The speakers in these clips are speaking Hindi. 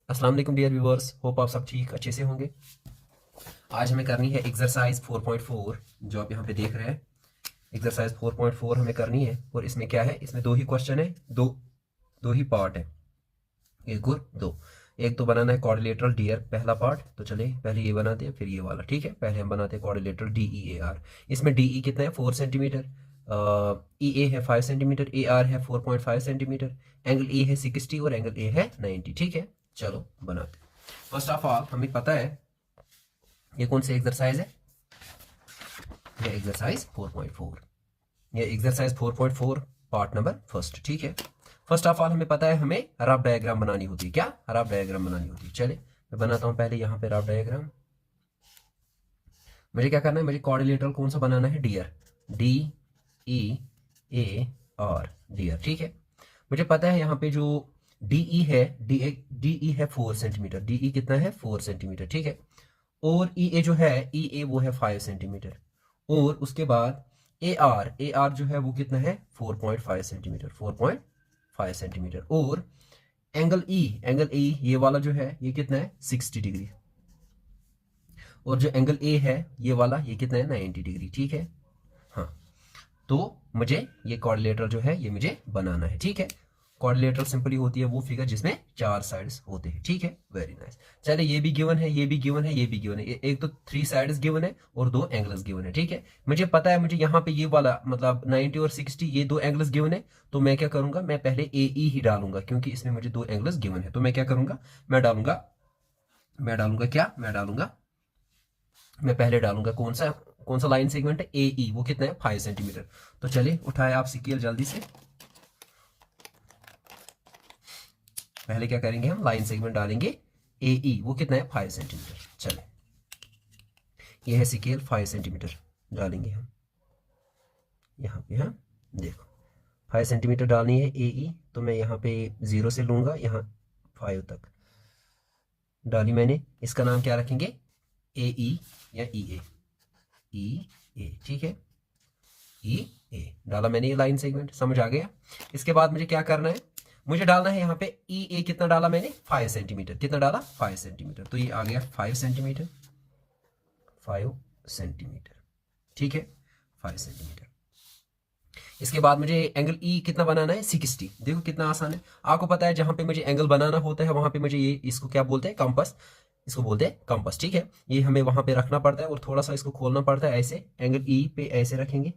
अस्सलाम वालेकुम डियर व्यूअर्स, होप आप सब ठीक अच्छे से होंगे। आज हमें करनी है एक्सरसाइज 4.4 जो आप यहाँ पे देख रहे हैं। एक्सरसाइज 4.4 हमें करनी है और इसमें क्या है, इसमें दो ही क्वेश्चन है, दो दो ही पार्ट है, एक और दो। एक तो बनाना है क्वाड्रिलेटरल डी आर पहला पार्ट, तो चले पहले ये बनाते हैं फिर ये वाला। ठीक है, पहले हम बनाते हैं quadrilateral D E A are. इसमें डी ई कितना है 4 सेंटीमीटर, ई ए है 5 सेंटीमीटर, ए आर है 4.5 सेंटीमीटर, एंगल ए है 60 और एंगल ए है 90। ठीक है, चलो बनाते हैं। फर्स्ट ऑफ ऑल हमें पता है ये कौन सी एक्सरसाइज है, ये एक्सरसाइज 4.4, ये एक्सरसाइज 4.4 पार्ट नंबर फर्स्ट। ठीक है, फर्स्ट ऑफ ऑल हमें पता है हमें रफ डायग्राम बनानी होती है। क्या रफ डायग्राम बनानी होती है? चले मैं बनाता हूं पहले यहाँ पे रफ डायग्राम। मुझे क्या करना है, मुझे कोऑर्डिनेटर कौन सा बनाना है, dear, D E A R, dear. ठीक है, मुझे पता है यहाँ पे जो डी ई है, डी ई है 4 सेंटीमीटर, डी ई कितना है 4 सेंटीमीटर। ठीक है, और ई ए जो है, ई ए वो है 5 सेंटीमीटर, और उसके बाद ए आर जो है वो कितना है 4.5 सेंटीमीटर, 4.5 सेंटीमीटर। और एंगल ई ये वाला जो है ये कितना है 60 डिग्री, और जो एंगल ए है ये वाला ये कितना है 90 डिग्री। ठीक है, हाँ, तो मुझे ये कोऑर्डिनेटर जो है ये मुझे बनाना है। ठीक है, कोऑर्डिनेटर सिंपली होती है वो फिगर जिसमें 4 साइड्स होते हैं। ठीक है, वेरी नाइस। चले ये भी गिवन है, ये भी गिवन है, ये भी गिवन है, एक तो 3 साइड्स गिवन है और 2 एंगल्स गिवन है। ठीक है, मुझे पता है मुझे यहाँ पे ये वाला मतलब 90 और 60 ये 2 एंगल्स गिवन है, तो मैं क्या करूंगा, मैं पहले ए ई ही डालूंगा क्योंकि इसमें मुझे 2 एंगल्स गिवन है। तो मैं क्या करूंगा, मैं डालूंगा क्या, मैं पहले डालूंगा कौन सा लाइन सेगमेंट है, ए ई, वो कितना है 5 सेंटीमीटर। तो चलिए उठाए आप स्केल जल्दी से। पहले क्या करेंगे, हम लाइन सेगमेंट डालेंगे ए ई, वो कितना है 5 सेंटीमीटर। चले ये है स्केल 5 सेंटीमीटर डालेंगे हम यहाँ पे। हाँ देखो 5 सेंटीमीटर डालनी है ए ई, तो मैं यहाँ पे 0 से लूंगा, यहाँ 5 तक डाली मैंने। इसका नाम क्या रखेंगे, ए ई या ई ए, ई ए। ठीक है, ई ए डाला मैंने, ये लाइन सेगमेंट समझ आ गया। इसके बाद मुझे क्या करना है, मुझे डालना है यहाँ पे ई ए, कितना डाला मैंने 5 सेंटीमीटर, कितना डाला 5 सेंटीमीटर, तो ये आ गया 5 सेंटीमीटर, 5 सेंटीमीटर। ठीक है, 5 सेंटीमीटर। इसके बाद मुझे एंगल ई कितना बनाना है 60। देखो कितना आसान है, आपको पता है जहां पे मुझे एंगल बनाना होता है वहां पे मुझे ये, इसको क्या बोलते हैं, कंपास, इसको बोलते हैं कंपास। ठीक है, ये हमें वहां पे रखना पड़ता है और थोड़ा सा इसको खोलना पड़ता है ऐसे, एंगल ई पे ऐसे रखेंगे।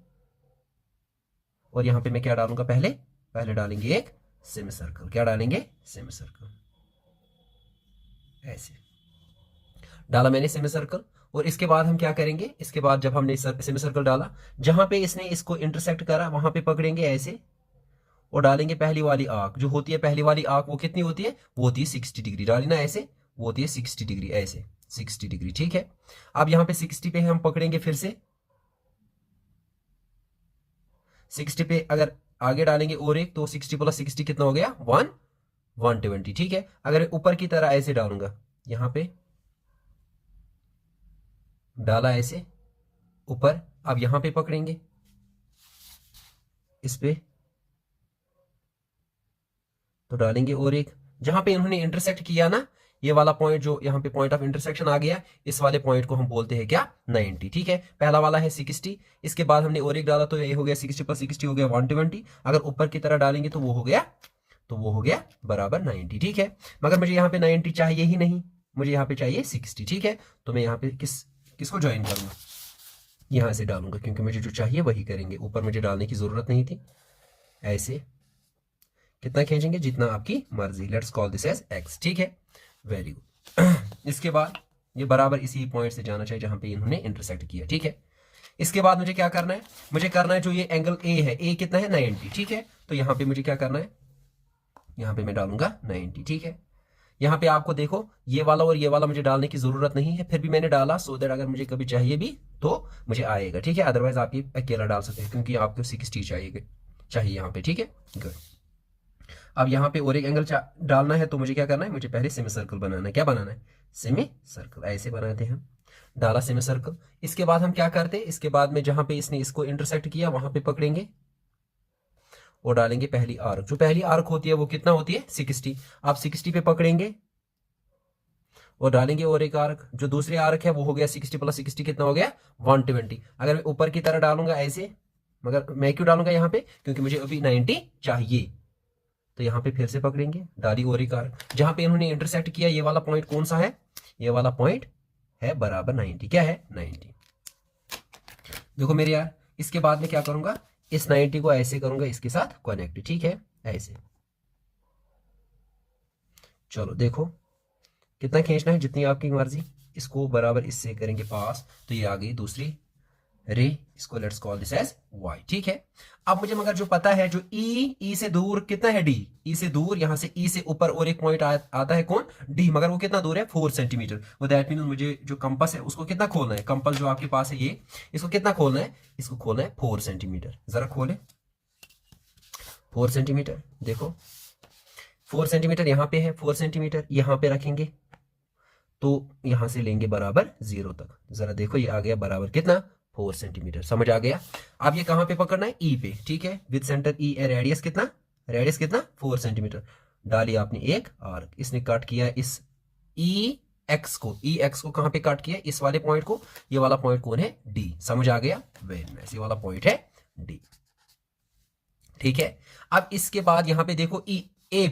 और यहाँ पे मैं क्या डालूंगा, पहले डालेंगे एक सेमी सर्कल। क्या डालेंगे, सेमी सर्कल, ऐसे डाला मैंने सेमी सर्कल। और इसके बाद हम क्या करेंगे, इसके बाद जब हमने सेमी सर्कल डाला, जहां पे इसने इसको इंटरसेक्ट करा वहां पे पकड़ेंगे ऐसे और डालेंगे पहली वाली आर्क। जो होती है पहली वाली आर्क वो कितनी होती है, वो होती है 60 डिग्री, डाली ना ऐसे, वो होती है 60 डिग्री, ऐसे 60 डिग्री। ठीक है, अब यहाँ पे 60 पे हम पकड़ेंगे फिर से, 60 पे अगर आगे डालेंगे और एक, तो 60 प्लस 60 कितना हो गया 120। ठीक है, अगर ऊपर की तरह ऐसे डालूंगा, यहां पे डाला ऐसे ऊपर, अब यहां पे पकड़ेंगे इस पे, तो डालेंगे और एक, जहां पे इन्होंने इंटरसेक्ट किया ना, ये वाला पॉइंट जो यहाँ पे पॉइंट ऑफ इंटरसेक्शन आ गया, इस वाले पॉइंट को हम बोलते हैं क्या 90। ठीक है, पहला वाला है 60, इसके बाद हमने और एक डाला तो ये हो गया 60 प्लस 60 हो गया 120। अगर ऊपर की तरह डालेंगे तो वो हो गया बराबर 90। ठीक है, मगर मुझे यहाँ पे 90 चाहिए ही नहीं, मुझे यहाँ पे चाहिए 60। ठीक है, तो मैं यहाँ पे किसको ज्वाइन करूंगा, यहाँ से डालूंगा क्योंकि मुझे जो चाहिए वही करेंगे, ऊपर मुझे डालने की जरूरत नहीं थी। ऐसे कितना खींचेंगे, जितना आपकी मर्जी, let's call this as X. ठीक है, वेरी गुड। इसके बाद ये बराबर इसी पॉइंट से जाना चाहिए जहां पे इन्होंने इंटरसेक्ट किया। ठीक है, इसके बाद मुझे क्या करना है, मुझे करना है जो ये एंगल ए है, ए कितना है 90। ठीक है, तो यहाँ पे मुझे क्या करना है, यहाँ पे मैं डालूंगा 90। ठीक है, यहाँ पे आपको देखो ये वाला और ये वाला मुझे डालने की जरूरत नहीं है, फिर भी मैंने डाला सो दैट अगर मुझे कभी चाहिए भी तो मुझे आएगा। ठीक है, अदरवाइज आप ये अकेला डाल सकते हैं क्योंकि आपको 60 चाहिए यहाँ पे। ठीक है, गुड। अब यहाँ पे और एक एंगल डालना है, तो मुझे क्या करना है, मुझे पहले सेमी सर्कल बनाना है। क्या बनाना है, सेमी सर्कल, ऐसे बनाते हैं हम, डाला सेमी सर्कल। इसके बाद हम क्या करते हैं, इसके बाद में जहां पे इसने इसको इंटरसेक्ट किया वहां पे पकड़ेंगे और डालेंगे पहली आर्क। जो पहली आर्क होती है वो कितना होती है 60, आप 60 पे पकड़ेंगे और डालेंगे और एक आर्क, जो दूसरी आर्क है वो हो गया 60 प्लस 60 कितना हो गया 120। अगर मैं ऊपर की तरह डालूंगा ऐसे, मगर मैं क्यों डालूंगा यहाँ पे, क्योंकि मुझे अभी 90 चाहिए। तो यहाँ पे फिर से पकड़ेंगे, डाली और एक आर्क, जहां पे इन्होंने इंटरसेक्ट किया ये वाला पॉइंट कौन सा है, ये वाला पॉइंट है बराबर 90, क्या है 90। देखो मेरे यार, इसके बाद में क्या करूंगा, इस 90 को ऐसे करूंगा इसके साथ कनेक्ट, ठीक है ऐसे। चलो देखो कितना खींचना है, जितनी आपकी मर्जी। इसको बराबर इससे करेंगे पास, तो ये आ गई दूसरी रे, इसको let's call this as y, ठीक है। अब मुझे मगर जो पता है, जो ई से दूर कितना है, d, ई से दूर, यहां से ई से ऊपर और एक पॉइंट आता है कौन, d, मगर वो कितना दूर है 4 सेंटीमीटर। वो दैट मीन मुझे जो कंपास है उसको कितना खोलना है, कंपास जो आपके पास है ये, इसको कितना खोलना है, इसको खोलना है 4 सेंटीमीटर। जरा खोले 4 सेंटीमीटर, देखो 4 सेंटीमीटर यहाँ पे है, 4 सेंटीमीटर यहाँ पे रखेंगे, तो यहां से लेंगे बराबर 0 तक। जरा देखो ये आ गया बराबर कितना 4 सेंटीमीटर, समझ आ गया। अब ये कहां पे पकड़ना है, ई पे, ठीक है। विद सेंटर ई, रेडियस कितना, रेडियस कितना 4 सेंटीमीटर। डाली आपने एक आर्क, इसने काट किया इस ई एक्स को, ई एक्स को कहां पे काट किया, इस वाले पॉइंट को। ये वाला पॉइंट कौन है, डी, समझ आ गया, वेरी नाइस, ये वाला पॉइंट है डी, ठीक है। अब इसके बाद यहां पे देखो ई ए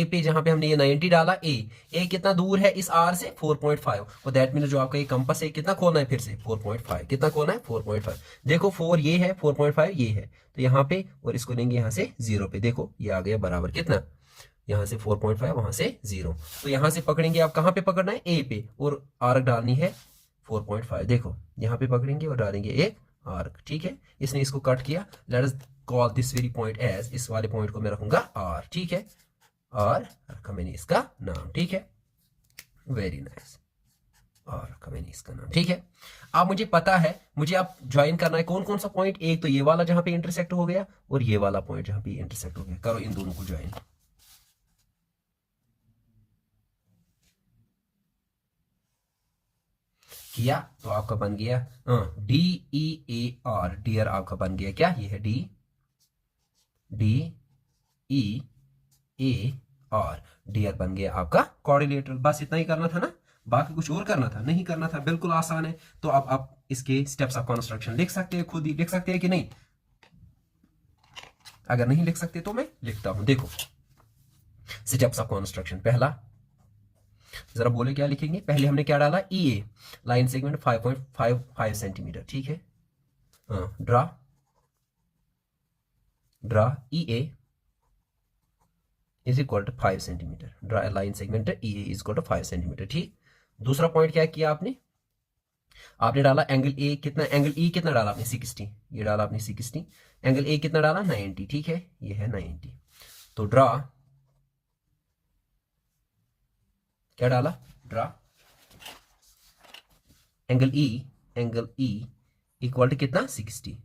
पे जहां पे हमने ये 90 डाला, ए कितना दूर है इस आर से 4.5, और दैट मीन जो आपका ये कंपास है कितना खोलना है फिर से 4.5, कितना खोलना है 4.5। देखो 4 ये है, 4.5 ये है, तो यहाँ पे, और इसको लेंगे यहाँ से 0 पे, देखो ये आ गया बराबर कितना, यहाँ से 4.5 वहां से 0, तो यहाँ से पकड़ेंगे, आप कहाँ पे पकड़ना है, ए पे, और आर्क डालनी है 4.5। देखो यहाँ पे पकड़ेंगे और डालेंगे एक आर्क, ठीक है। इसने इसको कट किया, let us call this very point as, इस वाले पॉइंट को मैं रखूंगा आर, ठीक है, और रखा मैंने इसका नाम, ठीक है, वेरी नाइस, और रखा मैंने इसका नाम, ठीक है। अब मुझे पता है, मुझे अब ज्वाइन करना है कौन कौन सा पॉइंट, एक तो ये वाला जहां पे इंटरसेक्ट हो गया, और ये वाला पॉइंट जहां पे इंटरसेक्ट हो गया, करो इन दोनों को ज्वाइन। किया तो आपका बन गया D E A R, dear आपका बन गया क्या, ये है D, D E A R, dear बन गया आपका कोऑर्डिनेटर। बस इतना ही करना था ना, बाकी कुछ और करना था नहीं, करना था, बिल्कुल आसान है। तो अब आप इसके स्टेप्स ऑफ कंस्ट्रक्शन लिख सकते हैं, खुद ही लिख सकते हैं कि नहीं, अगर नहीं लिख सकते तो मैं लिखता हूं, देखो स्टेप्स ऑफ कंस्ट्रक्शन। पहला, जरा बोले क्या लिखेंगे, पहले हमने क्या डाला, E A, line segment 5.55 centimetre, ठीक है। Draw, draw E A is equal to 5 centimetre, draw line segment E A is equal to 5 centimetre, ठीक। दूसरा पॉइंट क्या किया आपने, आपने डाला एंगल ए कितना, एंगल ई कितना डाला आपने 60, ये डाला आपने 60, एंगल ए कितना डाला 90, ठीक है, ये है 90। तो ड्रा, क्या डाला, draw angle E, angle E equal to कितना 60,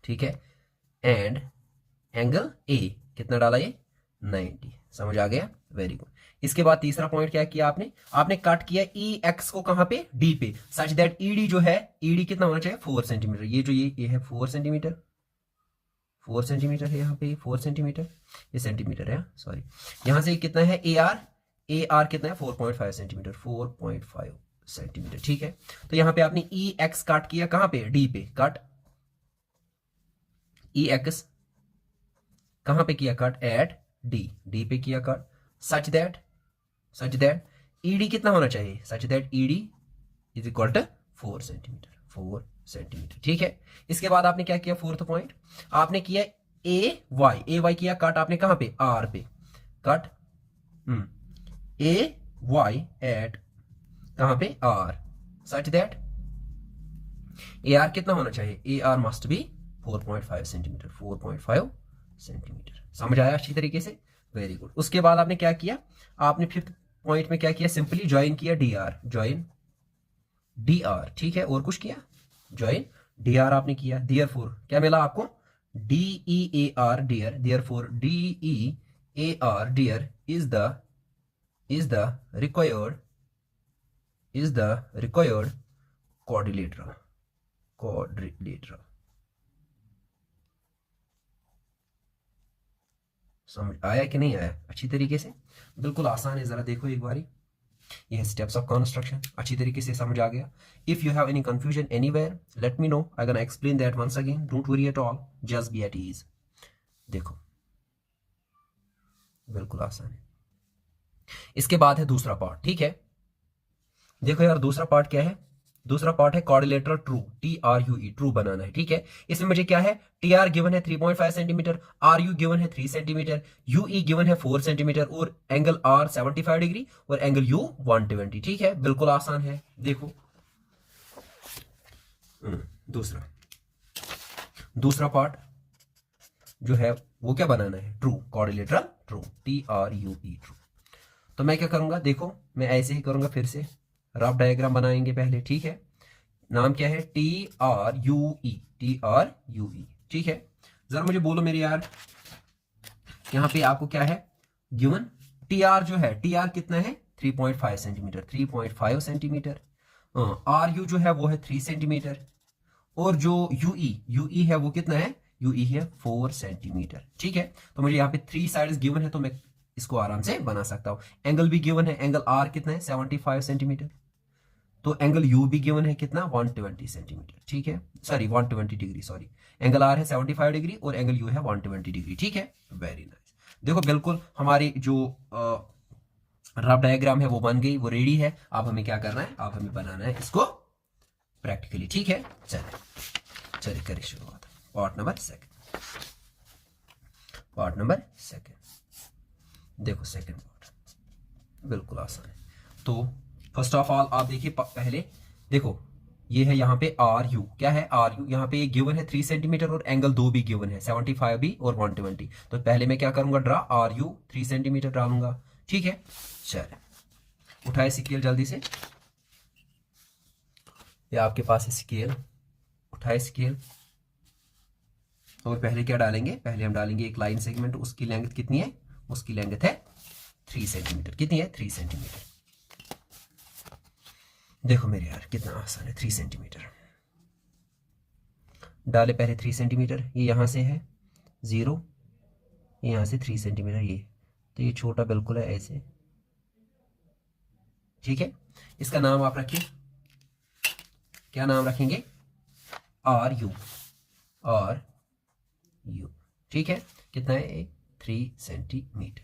ठीक है, एंड एंगल ए कितना डाला ये 90, समझ आ गया, वेरी गुड। इसके बाद तीसरा पॉइंट क्या किया आपने, आपने कट किया ई एक्स को कहां पे, डी पे, सच दैट ईडी जो है, ईडी कितना होना चाहिए 4 सेंटीमीटर, ये जो ये है 4 सेंटीमीटर, 4 सेंटीमीटर है यहाँ पे, 4 सेंटीमीटर, ये सेंटीमीटर है सॉरी। यहां से कितना है ए आर कितना है 4.5 सेंटीमीटर, 4.5 सेंटीमीटर, ठीक है। तो यहाँ पे आपने ई एक्स काट किया कहां पे, डी पे, कट ई एक्स कहां पे किया कट, एट डी, डी पे किया कट, सच दैट ईडी कितना होना चाहिए, such that ED is equal to 4 centimetre, 4 centimetre, ठीक है। इसके बाद आपने क्या किया, फोर्थ पॉइंट आपने किया ए वाई किया कट आपने कहां पे, आर पे, कट ए वाई एट कहां पे, R, such that A R कितना होना चाहिए, A R must be 4.5 centimetre, 4.5 centimetre, समझ आया अच्छी तरीके से, वेरी गुड। उसके बाद आपने क्या किया, आपने फिफ्थ पॉइंट में क्या किया, सिंपली ज्वाइन किया D R, join D R, ठीक है, और कुछ किया, ज्वाइन डी आर आपने किया, देयरफॉर क्या मिला आपको, D E A R dear, therefore D E A R dear is the required quadrilateral, समझ आया कि नहीं आया अच्छी तरीके से, बिल्कुल आसान है, जरा देखो एक बारी। ये है स्टेप्स ऑफ कंस्ट्रक्शन, अच्छी तरीके से समझ आ गया। If you have any confusion anywhere let me know, I can explain that once again, don't worry at all, just be at ease. देखो बिल्कुल आसान है। इसके बाद है दूसरा पार्ट, ठीक है। देखो यार दूसरा पार्ट क्या है, दूसरा पार्ट है क्वाड्रिलेटरल ट्रू, TRUE, ट्रू बनाना है, ठीक है। इसमें मुझे क्या है, TR गिवन है 3.5 सेंटीमीटर, RU गिवन है 3 सेंटीमीटर, UE गिवन है 4 सेंटीमीटर, और एंगल R 75 डिग्री और एंगल U 120, ठीक है, बिल्कुल आसान है। देखो दूसरा दूसरा पार्ट जो है वो क्या बनाना है, true, quadrilateral true, TRUE, true. तो मैं क्या करूंगा, देखो मैं ऐसे ही करूंगा, फिर से रफ डायग्राम बनाएंगे पहले, ठीक है। नाम क्या है, TRUE, TRUE, ठीक है। जरा मुझे बोलो मेरे यार, यहाँ पे आपको क्या है गिवन, TR जो है, TR कितना है 3.5 सेंटीमीटर, 3.5 सेंटीमीटर। RU जो है वो है 3 सेंटीमीटर, और जो UE है वो कितना है, UE है 4 सेंटीमीटर, ठीक है। तो मुझे यहाँ पे 3 साइड्स गिवन है, तो मैं इसको आराम से बना सकता हूं। एंगल भी गिवन है, एंगल R कितना है 75 सेंटीमीटर, तो एंगल U भी गिवन है कितना 120 सेंटीमीटर, ठीक है, sorry 120 degree, sorry angle R है 75 डिग्री और एंगल U है 120 डिग्री, ठीक है, वेरी नाइस। देखो बिल्कुल हमारी जो रफ डायग्राम है वो बन गई, वो रेडी है। अब हमें क्या करना है, अब हमें बनाना है इसको प्रैक्टिकली, ठीक है। चलिए करें शुरुआत, पार्ट नंबर सेकंड। देखो सेकंड पार्ट बिल्कुल आसान है। तो फर्स्ट ऑफ ऑल आप देखिए पहले, देखो ये है यहाँ पे RU, क्या है RU, यहाँ पे ये गिवन है 3 सेंटीमीटर और एंगल 2 भी गिवन है 75 भी और 120। तो पहले मैं क्या करूंगा, ड्रा RU 3 सेंटीमीटर डालूंगा, ठीक है। चलिए उठाए स्केल जल्दी से, या आपके पास है स्केल, उठाए स्केल। और पहले क्या डालेंगे, पहले हम डालेंगे एक लाइन सेगमेंट, उसकी लेंथ कितनी है, उसकी लेंथ है 3 सेंटीमीटर, कितनी है 3 सेंटीमीटर। देखो मेरे यार कितना आसान है, 3 सेंटीमीटर डाले पहले 3 सेंटीमीटर, ये यहां से है 0, यहां से 3 सेंटीमीटर, ये तो ये छोटा बिल्कुल है ऐसे, ठीक है। इसका नाम आप रखिए, क्या नाम रखेंगे, RU, ठीक है। कितना है 3 सेंटीमीटर,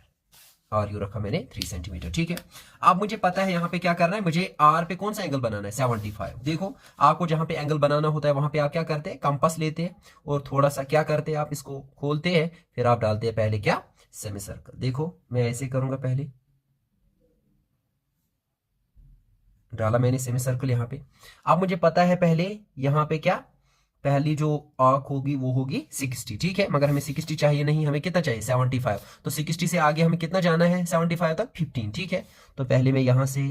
RU रखा मैंने 3 सेंटीमीटर, ठीक है। अब मुझे पता है यहाँ पे क्या करना है, मुझे R पे कौन सा एंगल बनाना है 75। देखो आपको जहां पे एंगल बनाना होता है वहां पे आप क्या करते हैं, कंपास लेते हैं और थोड़ा सा क्या करते हैं, आप इसको खोलते हैं, फिर आप डालते हैं पहले क्या, सेमी सर्कल। देखो मैं ऐसे करूंगा, पहले डाला मैंने सेमी सर्कल यहाँ पे। अब मुझे पता है पहले यहाँ पे क्या, पहली जो आर्क होगी वो होगी 60, ठीक है। मगर हमें 60 चाहिए नहीं, हमें कितना चाहिए 75। तो 60 से आगे हमें कितना जाना है 75 तक 15, ठीक है। तो पहले मैं यहाँ से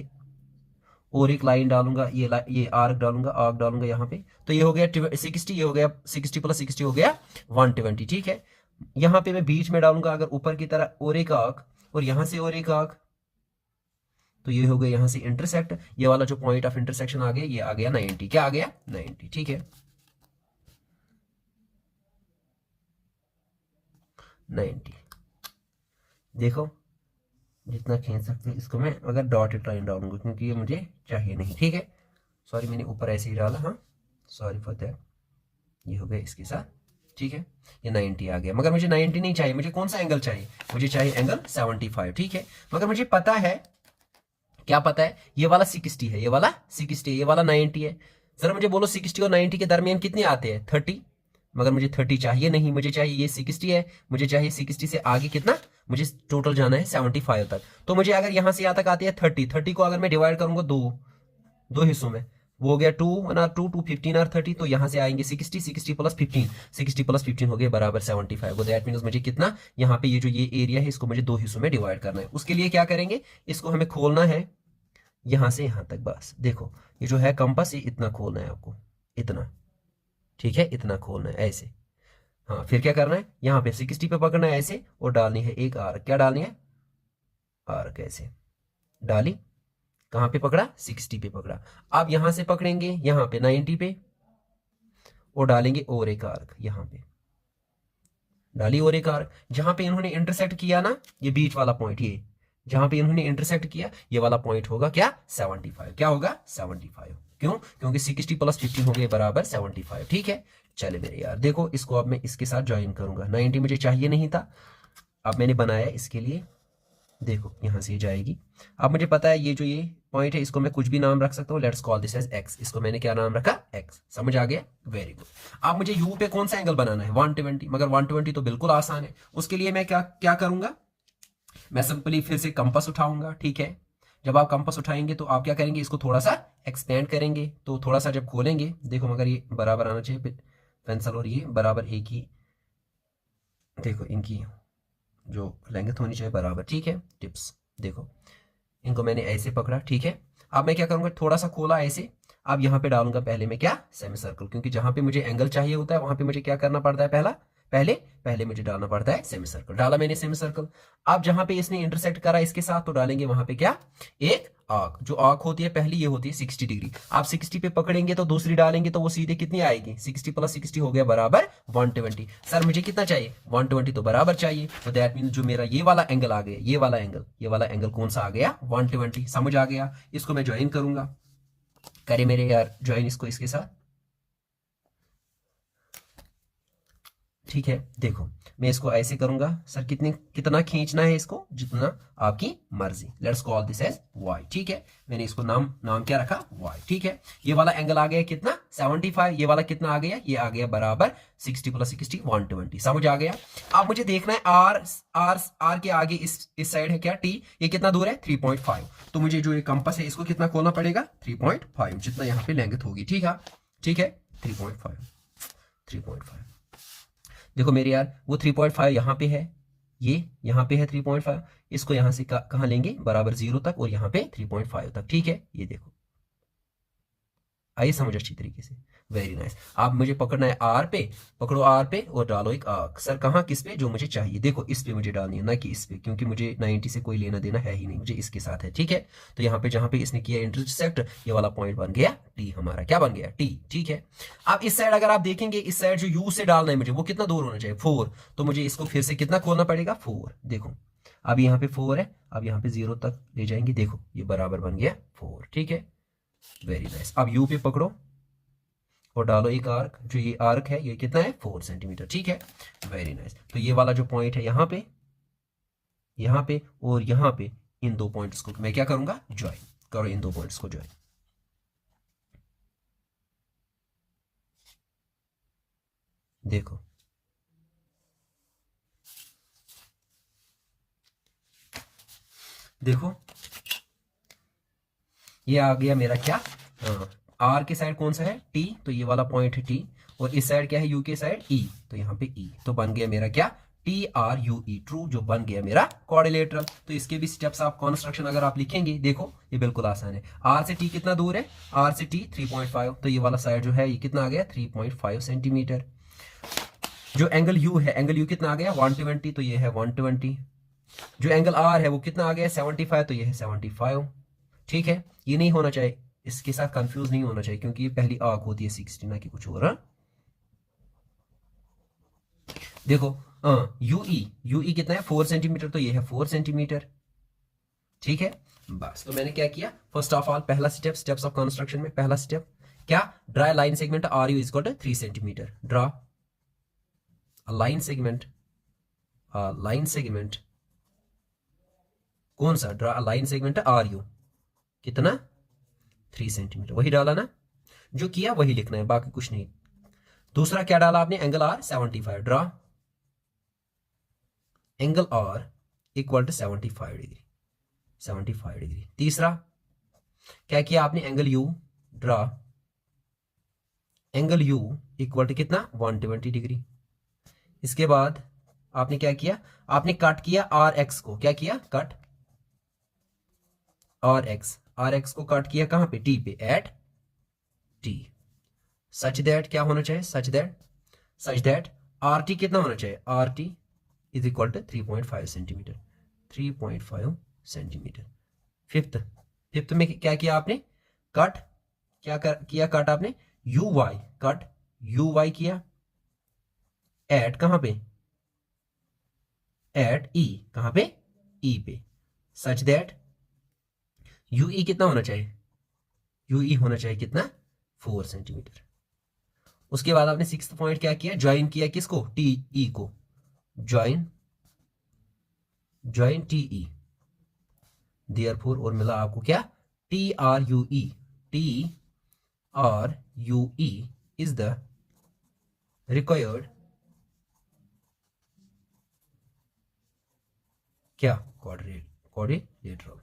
और एक लाइन डालूंगा, ये आर्क डालूंगा यहाँ पे। तो ये हो गया 60, ये हो गया 60 प्लस 60 हो गया 120, ठीक है। यहाँ पे मैं बीच में डालूंगा अगर ऊपर की तरह और एक आर्क, और यहाँ से और एक आर्क, तो ये हो गया यहाँ से इंटरसेक्ट, ये वाला जो पॉइंट ऑफ इंटरसेक्शन आ गया, ये आ गया 90, क्या आ गया 90, ठीक है 90। देखो जितना खींच सकते हैं इसको, मैं अगर डॉटेड लाइन डालूंगा क्योंकि ये मुझे चाहिए नहीं, ठीक है। सॉरी मैंने ऊपर ऐसे ही डाला, हाँ सॉरी फॉर दैट, ये हो गया इसके साथ, ठीक है। ये 90 आ गया, मगर मुझे 90 नहीं चाहिए, मुझे कौन सा एंगल चाहिए, मुझे चाहिए एंगल 75, ठीक है। मगर मुझे पता है, क्या पता है, ये वाला 60 है, ये वाला 60 है, ये वाला 90 है। जरा मुझे बोलो 60 और 90 के दरमियान कितने आते हैं 30, मगर मुझे 30 चाहिए नहीं, मुझे चाहिए ये 60 है, मुझे चाहिए 60 से आगे कितना, मुझे टोटल जाना है 75 तक। तो मुझे अगर यहां से यहां तक आती है 30 को अगर मैं डिवाइड करूंगा दो हिस्सों में, वो हो गया 2 1 2 2 15 और 30, तो यहां से आएंगे 60 प्लस 15, 60 प्लस 15 हो गया बराबर 75। वो दैट मीन्स मुझे कितना, यहाँ पे ये जो ये एरिया है इसको मुझे 2 हिस्सों में डिवाइड करना है। उसके लिए क्या करेंगे, इसको हमें खोलना है यहां से यहां तक, बस देखो ये जो है कंपास, ये इतना खोलना है आपको, इतना, ठीक है, इतना खोलना है ऐसे। हाँ फिर क्या करना है, यहाँ पे 60 पे पकड़ना है ऐसे, और डालनी है एक आर्क, क्या डालनी है आर्क, ऐसे डाली, कहाँ पे पकड़ा 60 पे पकड़ा। अब यहां से पकड़ेंगे यहाँ पे 90 पे, और डालेंगे और एक आर्क, यहाँ पे डाली और एक आर्क, जहां पे इन्होंने इंटरसेक्ट किया ना, ये बीच वाला पॉइंट, ये जहां पे इन्होंने इंटरसेक्ट किया ये वाला पॉइंट होगा क्या 75। क्या होगा 75। क्यों? क्योंकि 60 प्लस 15 हो गए बराबर 75। ठीक है, चले मेरे यार देखो इसको अब मैं इसके साथ ज्वाइन करूंगा। 90 मुझे चाहिए नहीं था, अब मैंने बनाया इसके लिए। देखो यहां से ये जाएगी। अब मुझे पता है ये जो ये पॉइंट है इसको मैं कुछ भी नाम रख सकता हूँ। Let's call this as X. इसको मैंने क्या नाम रखा? एक्स। समझ आ गया? Very good. अब मुझे यू पे कौन सा एंगल बनाना है? 120। मगर 120 तो बिल्कुल आसान है। उसके लिए मैं क्या क्या करूंगा? मैं सिंपली फिर से कंपास उठाऊंगा। ठीक है, जब आप कंपास उठाएंगे तो आप क्या करेंगे? इसको थोड़ा सा एक्सपेंड करेंगे। तो थोड़ा सा जब खोलेंगे, देखो मगर ये बराबर आना चाहिए पेंसिल और ये बराबर एक ही, देखो इनकी जो लेंथ होनी चाहिए बराबर। ठीक है, टिप्स देखो इनको मैंने ऐसे पकड़ा। ठीक है, अब मैं क्या करूंगा? थोड़ा सा खोला ऐसे। अब यहाँ पे डालूंगा पहले मैं क्या? Semi circle. क्योंकि जहां पे मुझे एंगल चाहिए होता है वहां पे मुझे क्या करना पड़ता है? पहले पहले मुझे डालना पड़ता है सेमी सर्कल। डाला मैंने सेमी सर्कल। अब जहां पे इसने इंटरसेक्ट करा इसके साथ तो डालेंगे वहां पे क्या? एक आर्क। जो आर्क होती है पहली ये होती है 60 डिग्री। आप 60 पे पकड़ेंगे तो दूसरी डालेंगे तो वो सीधे कितनी आएगी? 60 प्लस 60 हो गया बराबर 120। सर मुझे कितना चाहिए? 120 तो बराबर चाहिए। तो दैट मीन जो मेरा ये वाला एंगल आ गया, ये वाला एंगल कौन सा आ गया? 120। समझ आ गया? इसको मैं ज्वाइन करूंगा। करे मेरे यार ज्वाइन इसको इसके साथ। ठीक है, देखो मैं इसको ऐसे करूंगा। सर कितना खींचना है इसको? जितना आपकी मर्जी। Let's call this as Y. ठीक है, मैंने इसको नाम नाम क्या रखा? वाई। ठीक है, ये वाला एंगल आ गया कितना? 75। ये वाला कितना आ गया? ये आ गया बराबर 60 प्लस 60 120। समझ आ गया? अब मुझे देखना है आर आर आर के आगे इस साइड है क्या? टी। ये कितना दूर है? 3.5। तो मुझे जो ये कंपास है इसको कितना खोलना पड़ेगा? 3.5, जितना यहाँ पे लेंथ होगी। ठीक है, ठीक है, 3.5 3.5। देखो मेरे यार वो 3.5 यहाँ पे है, ये यहाँ पे है 3.5। इसको यहाँ से कहाँ लेंगे? बराबर 0 तक, और यहाँ पे 3.5 तक। ठीक है, ये देखो आइए समझ अच्छी तरीके से। Very nice. आप मुझे पकड़ना है आर पे। पकड़ो आर पे और डालो एक आर्क। सर कहाँ? किस पे? जो मुझे चाहिए। देखो इस पे मुझे डालनी है, ना कि इस पे, क्योंकि मुझे 90 से कोई लेना देना है ही नहीं, मुझे इसके साथ है। ठीक है, तो यहाँ पे जहां पे इसने किया इंटरसेक्ट, ये वाला पॉइंट बन गया टी। हमारा क्या बन गया? टी। ठीक है, अब इस साइड अगर आप देखेंगे, इस साइड जो यू से डालना है मुझे, वो कितना दूर होना चाहिए? 4। तो मुझे इसको फिर से कितना खोलना पड़ेगा? 4। देखो अब यहाँ पे 4 है, अब यहाँ पे 0 तक ले जाएंगे। देखो ये बराबर बन गया 4। ठीक है, वेरी नाइस। अब यू पे पकड़ो और डालो एक आर्क। जो ये आर्क है ये कितना है? 4 सेंटीमीटर। ठीक है, वेरी नाइस। तो ये वाला जो पॉइंट है यहाँ पे और यहाँ पे, इन दो पॉइंट्स को मैं क्या करूंगा? ज्वाइन करो, इन दो पॉइंट्स को ज्वाइन। देखो देखो ये आ गया मेरा क्या? आर के साइड कौन सा है? टी। तो ये वाला पॉइंट है टी, और इस साइड क्या है? यू के साइड ई। तो यहाँ पे ई। तो बन गया मेरा क्या? T R you E, true, जो बन गया मेरा क्वाड्रिलेटरल। तो इसके भी स्टेप्स आप कंस्ट्रक्शन अगर आप लिखेंगे, देखो ये बिल्कुल आसान है। आर से टी कितना दूर है? आर से टी 3.5। तो ये वाला साइड जो है ये कितना आ गया? 3.5 सेंटीमीटर। जो एंगल यू है, एंगल यू कितना आ गया? 120। तो ये है 120। जो एंगल आर है वो कितना आ गया? 75। तो ये है 75। ठीक है, ये नहीं होना चाहिए, इसके साथ कंफ्यूज नहीं होना चाहिए, क्योंकि ये पहली आर्क होती है 60, ना कि कुछ और। हाँ? देखो यूई कितना है? 4 सेंटीमीटर। तो ये है 4 सेंटीमीटर। ठीक है, बस। तो मैंने क्या किया? फर्स्ट ऑफ ऑल पहला स्टेप, स्टेप्स ऑफ कंस्ट्रक्शन में पहला स्टेप क्या? Draw line segment R U is 3 centimetre. Draw line segment, line segment कौन सा? Draw line segment R U कितना? 3 सेंटीमीटर। वही डाला ना? जो किया वही लिखना है, बाकी कुछ नहीं। दूसरा क्या डाला आपने? Angle R 75। Draw angle R equal to 75 degree, 75 degree. तीसरा क्या किया आपने? Angle U. Draw angle U equal to कितना? 120 डिग्री। इसके बाद आपने क्या किया? आपने कट किया आर एक्स को। क्या किया? Cut R X. R X को कट किया कहां पे? टी पे, एट टी। सच दैट क्या होना चाहिए? सच दैट आर टी कितना होना चाहिए? R T is equal to 3.5 centimetre, 3.5 centimetre. Fifth, fifth में क्या किया आपने? कट किया कट आपने U Y, cut U Y किया एट कहां पे? At E. कहां पे? ई पे। सच दैट यूई कितना होना चाहिए, यूई होना चाहिए कितना 4 सेंटीमीटर। उसके बाद आपने 6th पॉइंट क्या किया, ज्वाइन किया किसको, टीई को, ज्वाइन टीई, देयरफॉर और मिला आपको क्या, TRUE, TRUE is the required क्या, क्वाड्रिलेटरल।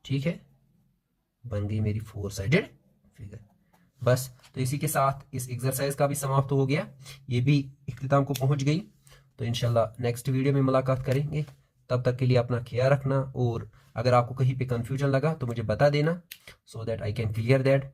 ठीक है, बन गई मेरी 4 साइडेड फिगर। बस तो इसी के साथ इस एक्सरसाइज का भी समाप्त हो गया, ये भी इख्तिताम को पहुंच गई। तो इंशाल्लाह नेक्स्ट वीडियो में मुलाकात करेंगे, तब तक के लिए अपना ख्याल रखना, और अगर आपको कहीं पे कंफ्यूजन लगा तो मुझे बता देना, so that I can clear that.